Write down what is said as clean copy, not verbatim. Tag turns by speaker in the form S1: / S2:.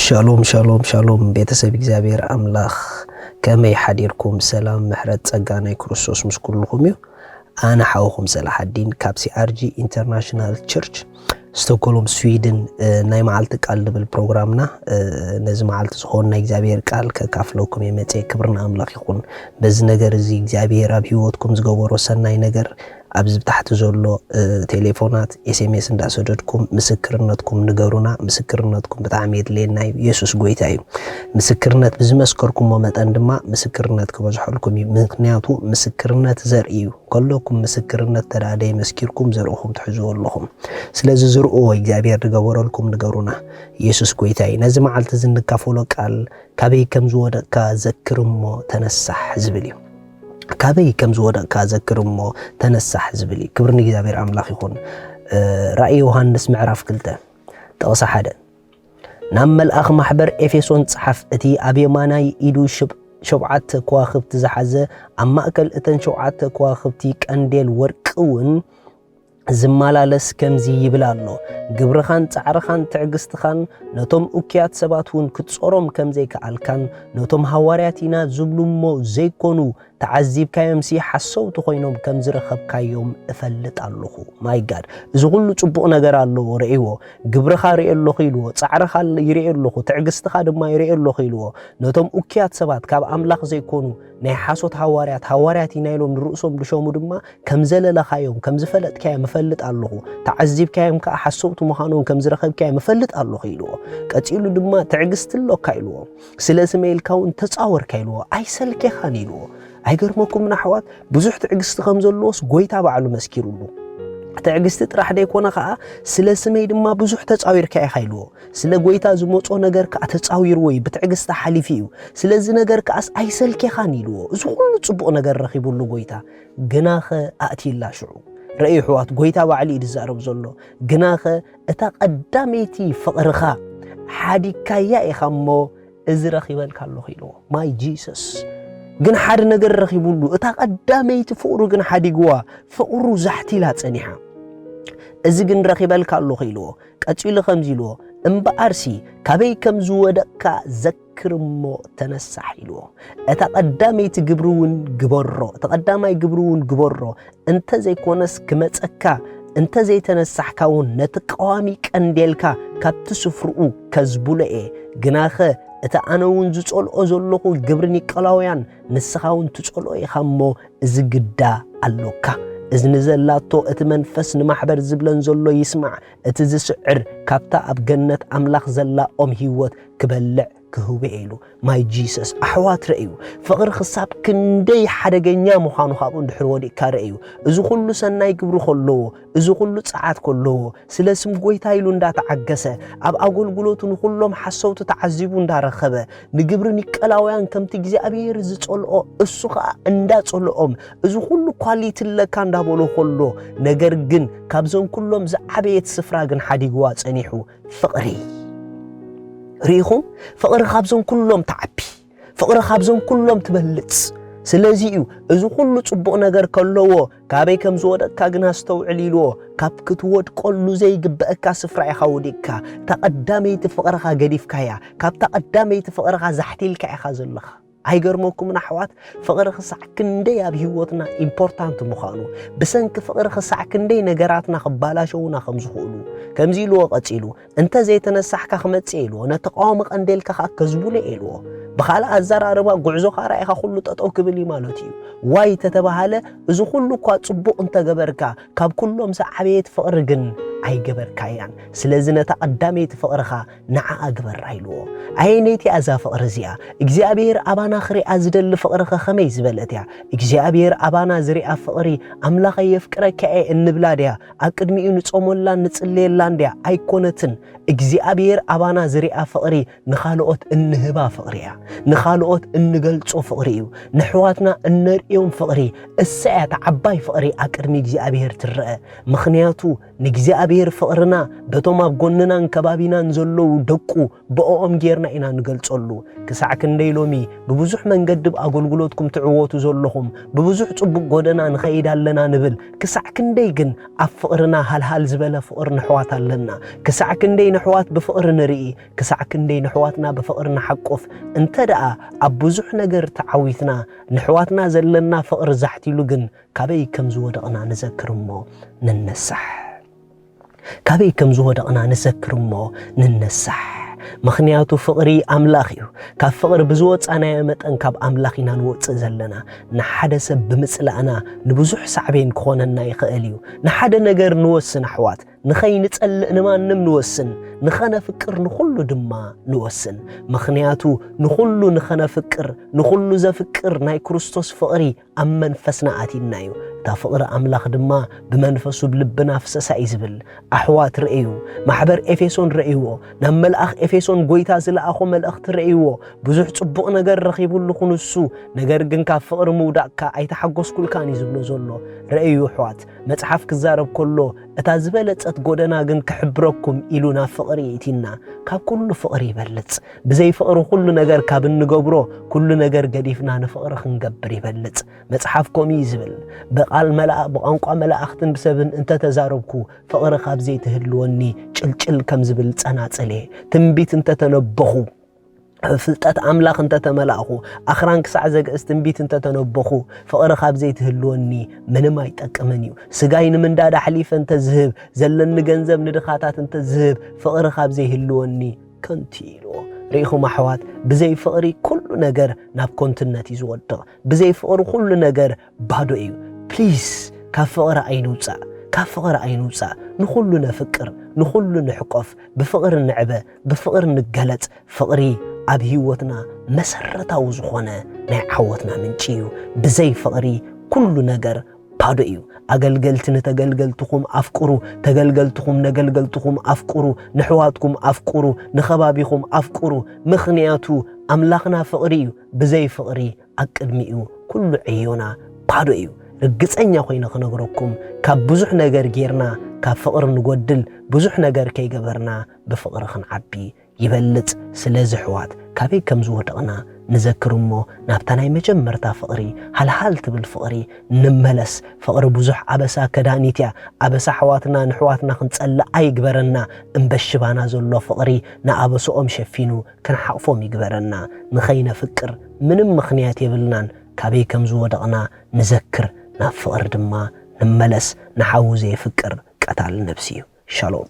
S1: شالوم شالوم شالوم ቤተሰብ እግዚአብሔር አምላኽ ከመይ ሓዲርኩም ሰላም ምሕረት ጸጋና ክርስቶስ ምስ ኩልኩም እዩ ኣነ ሓውኹም ሰላሐዲን ካብ ሲአርጂ ኢንተርናሽናል ቸርች ስቶክሆልም ስዊድን ናይ መዓልቲ ቃል ድብል ፕሮግራምና ነዚ መዓልቲ ዝኾነ ናይ እግዚአብሔር ቃል ከካፍለኩም የመጽ ክብርና አምላኽ ይኹን በዚ ነገር እዚ እግዚአብሔር ኣብ ህይወትኩም ዝገበሮ ሰናይ ነገር ኣብዚ ታሕቲ ዘሎ ቴሌፎናት ኤስኤምኤስ እንዳሰደድኩም ምስክርነትኩም ንገሩና ምስክርነትኩም ብጣዕሚ የድለየና ኢየሱስ ጎይታ እዩ ምስክርነት ብዝመስከርኩም መጠን ድማ ምስክርነት ክበዝሐልኩም ምክንያቱ ምስክርነት ዘርኢ እዩ ኩልኩም ምስክርነት ተዳደይ መስኪርኩም ዘርኡኹም ትሕዝው ኣለኹም ስለዚ ዝርኡ እግዚአብሔር ዝገበረልኩም ንገሩና ኢየሱስ ጎይታ እዩ ነዚ መዓልቲ ዝንካፈሎ ቃል ካበይ ከም ዝወደቅካ ዘክርሞ ተነሳሕ ዝብል እዩ ካበይ ከም ዝወደቅካ ዘክርሞ ተነሳሕ ዝብል እዩ ክብር ንእግዚአብሔር አምላኽ ይኹን ራእይ ዮሐንስ ምዕራፍ 2 ጥቕስ 1 ናብ መልአኽ ማሕበር ኤፌሶን ጽሓፍ እቲ ኣብ የማናይ ኢዱ ሸውዓተ ከዋኽብቲ ዝሓዘ ኣብ ማእከል እተን ሸውዓተ ከዋኽብቲ ቀንዴል ወርቅውን ዝመላለስ ከምዚ ይብል ኣሎ ግብርኻን ጻዕርኻን ትዕግስትኻን ነቶም ኡክያት ሰባትን ክትጾሮም ከምዘይከኣልካን ነቶም ሐዋርያት ኢና ዝብሉሞ ዘይኮኑ ተዓዚብካዮም ሓሰውቲ ኮይኖም ከም ዝረኸብካዮም እፈልጥ ኣለኹ ማይ ጋድ እዚ ሁሉ ጽቡቕ ነገር ኣለዎ ርእይዎ ግብርኻ ርእይ ኣለኹ ኢልዎ ጻዕርኻ ይርእይ ኣለኹ ትዕግስትኻ ድማ ይርእይ ኣለኹ ኢልዎ ነቶም ኡክያት ሰባት ካብ ኣምላኽ ዘይኮኑ ናይ ሓሶት ሐዋርያት ኢና ኢሎም ንርእሶም ልሾሙ ድማ ከም ዘለለኻዮም ከም ዝፈለጥካዮም እፈልጥ ኣለኹ ተዓዚብካዮም ከዓ ሓሰውቲ ምዃኖም ከም ዝረኸብካዮም እፈልጥ ኣለኹ ኢልዎ ቀጺሉ ድማ ትዕግስትለካ ኢልዎ ስለ ስሜልካውን ተጻወርካ ኢልዎ ኣይሰልኬኻን ኢልዎ ኣይገርመኩም ናሕዋት ብዙሕ ትዕግስቲ ከም ዘለዎስ ጎይታ ባዕሉ መስኪሩሉ ትዕግስቲ ጥራሕ ደይኮነ ከዓ ስለ ስመይ ድማ ብዙሕ ተጻዊርካ ኢኻ ኢልዎ ስለ ጎይታ ዝመጾ ነገር ከዓ ተጻዊርዎ ብትዕግስቲ ሓሊፍ እዩ ስለዚ ነገር ከዓስ ኣይሰልኬኻን ኢልዎ እዚ ሁሉ ጽቡቕ ነገር ረኺቡሉ ጎይታ ግናኸ ኣእቲላ ሽዑ ረእይ ሕዋት ጎይታ ባዕሉ ይዛረብ ዘሎ ግናኸ እታ ቀዳመይቲ ፍቕርኻ ሓዲካያ ኢኻ እሞ እዚ ረኺበልካ ኣለኹ ኢልዎ ማይ ጂሰስ ግን ሓደ ነገር ረኺቡሉ እታ ቀዳመይቲ ፍቕሩ ግን ሓዲግዋ ፍቕሩ ዛሕቲላ ጸኒሓ እዚ ግን ረኺበልካ ኣለኹ ኢልዎ ቀጺሉ ከምዚ ኢልዎ እምበኣርሲ ካበይ ከም ዝወደቅካ ዘክርሞ ተነሳሕ ኢልዎ እታ ቀዳመይቲ ግብሩውን ግበሮ ተቀዳማይ ግብሩውን ግበሮ እንተ ዘይኮነስ ክመጸካ እንተ ዘይተነሳሕካውን ነቲ ቀዋሚ ቀንዴልካ ካብቲ ስፍርኡ ከዝቡለኤ ግናኸ እታ ኣነውን ዝጸልኦ ዘለኹ ግብሪ ኒቆላውያን ንስኻውን ትጸልኦ ኢኻሞ እዚ ግዳ ኣሎካ እዚ ንዘላቶ እቲ መንፈስ ንማሕበር ዝብለን ዘሎ ይስማዕ እቲ ዝስዕር ካብታ ኣብ ገነት ኣምላኽ ዘላ ኦም ህይወት ክበልዕ ክህብ ኢሉ ማይ ጂሰስ ኣሕዋት ረእዩ ፍቕሪ ክሳብ ክንደይ ሓደገኛ ምዃኑ ካብኡ እንድሕር ወዲቕካ ረእዩ እዚ ኩሉ ሰናይ ግብሪ ከለዎ እዚ ኩሉ ጸዓት ከለዎ ስለ ስም ጎይታ ኢሉ እንዳተዓገሰ ኣብ ኣገልግሎቱ ንኩሎም ሓሰውቲ ተዓዚቡ እንዳረኸበ ንግብሪ ኒቆላውያን ከምቲ እግዚአብሔር ዝጸልኦ እሱ ከዓ እንዳጸልኦም እዚ ኩሉ ኳሊቲ ለካ እንዳበሎ ከሎ ነገር ግን ካብዞም ኩሎም ዝዓበየት ስፍራ ግን ሓዲግዋ ጸኒሑ ፍቕሪ ريخم فقر خابزون كلهم تعبي فقر خابزون كلهم تبلص ስለዚህ እዚ ሁሉ ጽቡቕ ነገር ከለዎ ካበይ ከም ዝወደቅካ ግን አስተውዕሊልዎ ካብ ክትወድቆሉ ዘይግበአካ ስፍራ ኢኻ ወዲቅካ ተቀዳመይቲ ፍቅርኻ ገዲፍካያ ካብ ተቀዳመይቲ ፍቅርኻ ዛሕቲልካ ኢኻ ዘለኻ ኣይገርመኩም ናሕዋት ፍቅር ክሳዕ ክንደይ ኣብ ህይወትና ኢምፖርታንት ምዃኑ ብሰንኪ ፍቅር ክሳዕ ክንደይ ነገራትና ክባላሸውና ከም ዝኽእሉ ከምዚ ኢልዎ ቀጺሉ እንተ ዘይተነሳሕካ ክመጽእ ኢልዎ ነተቃወመ ቀንዴልካ ከዝቡለ ኢልዎ بخاله أزرار ما جعزو خارع خلو تطو كبلي مالتي واي تتبهله إذا خلو قات صبوا أنت جبركا كاب كلهم سعبيت فقرجن أي جبركا يعني سلزنا تقدميت فقرخا نع أجبر رايلو عينيتي أزا فقرزيا إجزابير أبانا خري أزدل فقرخا خميس بلتيا إجزابير أبانا زريع فقري أملاق يفكرك أي النبلاديا أكدمي نتصوملا نتصليلانديا أي كونتن إجزابير أبانا زريع فقري نخالقت النهبا فقريا نخالقت النجلصو فقريو نحواتنا النريوم فقري الساعة عباي فقري أكرمي إجزابير ترى مخنياتو ንግዚአብሔር ፍቅርና በቶም ኣብ ጎንናን ከባቢናን ዘለው ደቁ በኦም ጌርና ኢና ንገልጸሉ ክሳዕ ክንደይ ሎሚ ብብዙሕ መንገዲ አገልግሎትኩም ትዕወቱ ዘለኹም ብብዙሕ ጽቡቕ ጎደና ንኸይድ ኣለና ንብል ክሳዕ ክንደይ ግን ኣብ ፍቅርና ሃልሃል ዝበለ ፍቅር ንሕዋት ኣለና ክሳዕ ክንደይ ንሕዋት ብፍቅር ንርኢ ክሳዕ ክንደይ ንሕዋትና ብፍቅር ንሓቆፍ እንተደኣ ኣብ ብዙሕ ነገር ተዓዊትና ንሕዋትና ዘለና ፍቅር ዛሕቲሉ ግን ካበይ ከም ዝወደቕና ንዘክርሞ ንነሳሕ ካበይ ከም ዝወደቕና ንዘክርሞ ንነሳሕ ምኽንያቱ ፍቅሪ ኣምላኽ እዩ ካብ ፍቅሪ ብዝወፃናዮ መጠን ካብ ኣምላኽ ኢና ንወፅእ ዘለና ንሓደ ሰብ ብምፅላእና ንብዙሕ ሳዕቤን ክኾነና ይኽእል እዩ ንሓደ ነገር ንወስን ኣሕዋት ንኸይንጸልእ ንማንም ንወስን ንኸነፍቅር ንኹሉ ድማ ንወስን ምኽንያቱ ንኹሉ ንኸነፍቅር ንኹሉ ዘፍቅር ናይ ክርስቶስ ፍቅሪ ኣብ መንፈስና ኣቲና እዩ تا فقر أملاخ دما بمنفسه بلبنا فسسا يزبل أحوات رأيو محبر إفيسون رأيو نم ملأخ إفيسون قويتا زلا أخو ملأخ ترأيو بزوح تبق نجر رخيبون لخونو السو نجر جنكا فقر مودا كا أي تحقوس كل كان يزبلو زلو رأيو حوات متحف كزارب كله أتازبلت أتقودنا جن كحبركم إلونا فقري إتينا كاب كل فقري بلت بزي فقر كل نجر كاب النجبرو كل نجر جديفنا نفقر خنجبري بلت متحف كوم يزبل قال ملأ بقنقع ملأختن بسبن انت تزاربكو فقر خاب زي تهلوني چل كم زبل صناصلي تنبيت انت تنبخو فلطات املاخ انت تملاخو اخران كسع زقس تنبيت انت تنبخو فقر خاب زي تهلوني منم ايطقمنيو سغاين من دادا حليف انت زهب زلن ገንዘብ ندخاتات انت زهب فقر خاب زي هلوني كنتيلو ريخو محوات بزي فقري كل نجر ناب كونتنت يزودق بزي فقر كل نجر بادو ايو بليز كفقر عينوصا كفقر عينوصا نخلو نفكر نخلو نحقف بفقر النعبة بفقر نقلت فقري اب هيوتنا مسرتاو زخونه ناي حوتنا منچيو بزي فقري كل نجر بادو ايو اغلغلتن تغلغلتكم افقرو تغلغلتكم نغلغلتكم افقرو نحواتكم افقرو نخبابيكم افقرو مخنياتو املاخنا فقريو بزي فقري اقدميو كل عيونا بادو ايو رجصኛ ኮይነ خنغركم ካብ ብዙሕ ነገር ጌርና ካብ ፍቅር ንጎድል ብዙሕ ነገር ከይገበርና በፍቅር خنعቢ ይበልጥ ስለዚ ሕዋት ካበይ ከም ዝወደቕና ንዘክርሞ ናብታ ናይ መጀመርታ ፍቅሪ ሃልሃል ትብል ፍቅሪ ንመለስ ፍቅሪ ብዙሕ አበሳ ከዳኒትያ አበሳ ሕዋትና ንሕዋትና ክንጸልእ ኣይግበረና እንበሽባና ዘሎ ፍቅሪ ንአበሶኦም ሸፊኑ ክንሓቅፎም ይግበረና ንኸይነ ፍቅር ምንም ምኽንያት የብልናን ካበይ ከም ዝወደቕና ንዘክር نفقر دما نملس نحوزي فكر قتال نفسي شالوم